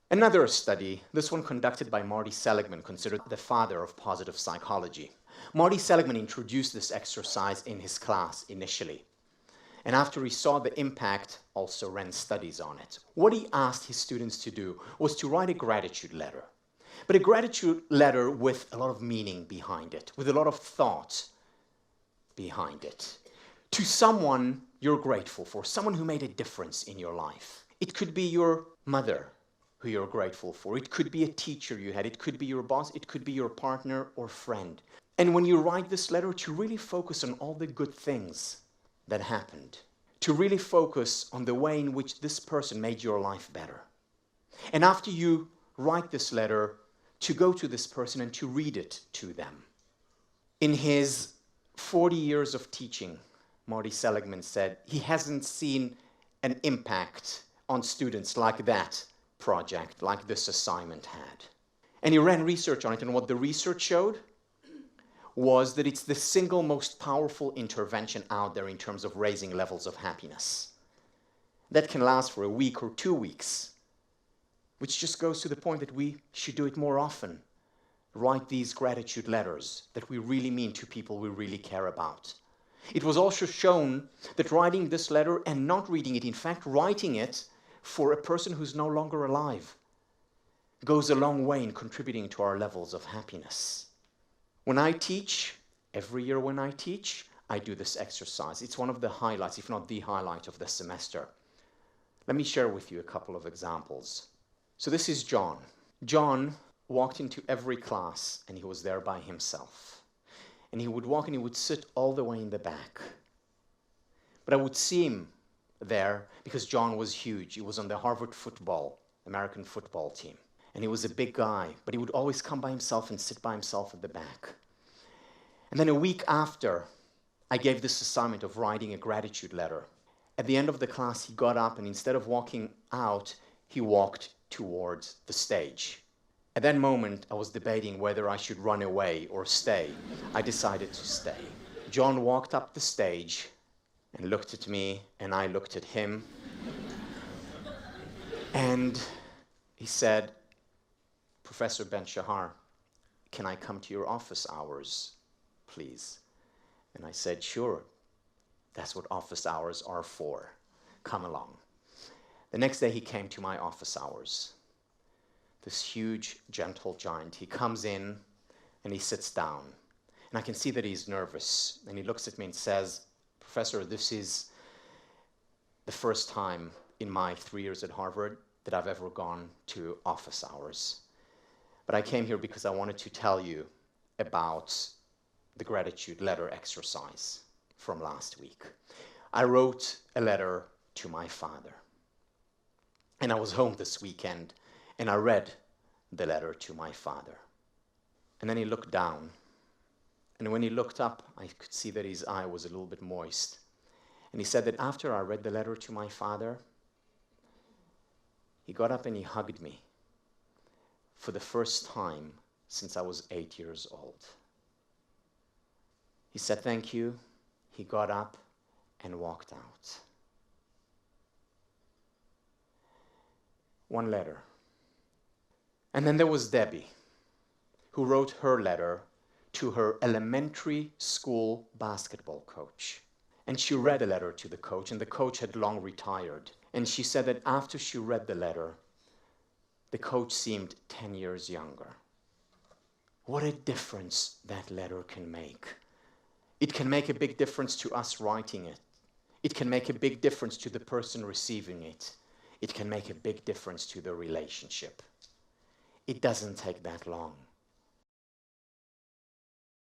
Another study, this one conducted by Marty Seligman, considered the father of positive psychology. Marty Seligman introduced this exercise in his class initially. And after he saw the impact, also ran studies on it. What he asked his students to do was to write a gratitude letter. But a gratitude letter with a lot of meaning behind it, with a lot of thought behind it. To someone you're grateful for, someone who made a difference in your life. It could be your mother who you're grateful for. It could be a teacher you had. It could be your boss. It could be your partner or friend. And when you write this letter, to really focus on all the good things that happened. To really focus on the way in which this person made your life better. And after you write this letter, to go to this person and to read it to them. In his 40 years of teaching, Marty Seligman said he hasn't seen an impact on students like that project, like this assignment had. And he ran research on it, and what the research showed was that it's the single most powerful intervention out there in terms of raising levels of happiness. That can last for a week or 2 weeks, which just goes to the point that we should do it more often. Write these gratitude letters that we really mean to people we really care about. It was also shown that writing this letter and not reading it, in fact, writing it for a person who's no longer alive, goes a long way in contributing to our levels of happiness. When I teach, every year when I teach, I do this exercise. It's one of the highlights, if not the highlight of the semester. Let me share with you a couple of examples. So this is John. John walked into every class and he was there by himself. And he would walk and he would sit all the way in the back. But I would see him there because John was huge. He was on the Harvard American football team. And he was a big guy, but he would always come by himself and sit by himself at the back. And then a week after, I gave this assignment of writing a gratitude letter. At the end of the class, he got up and instead of walking out, he walked towards the stage. At that moment, I was debating whether I should run away or stay. I decided to stay. John walked up the stage and looked at me, and I looked at him. And he said, "Professor Ben-Shahar, can I come to your office hours, please?" And I said, "Sure, that's what office hours are for. Come along." The next day he came to my office hours. This huge, gentle giant. He comes in and he sits down. And I can see that he's nervous. And he looks at me and says, "Professor, this is the first time in my 3 years at Harvard that I've ever gone to office hours. But I came here because I wanted to tell you about the gratitude letter exercise from last week. I wrote a letter to my father. And I was home this weekend, and I read the letter to my father. And then he looked down. And when he looked up, I could see that his eye was a little bit moist. And he said that after I read the letter to my father, he got up and he hugged me for the first time since I was 8 years old. He said thank you. He got up and walked out. One letter. And then there was Debbie, who wrote her letter to her elementary school basketball coach. And she read a letter to the coach, and the coach had long retired. And she said that after she read the letter, the coach seemed 10 years younger. What a difference that letter can make. It can make a big difference to us writing it. It can make a big difference to the person receiving it. It can make a big difference to the relationship. It doesn't take that long.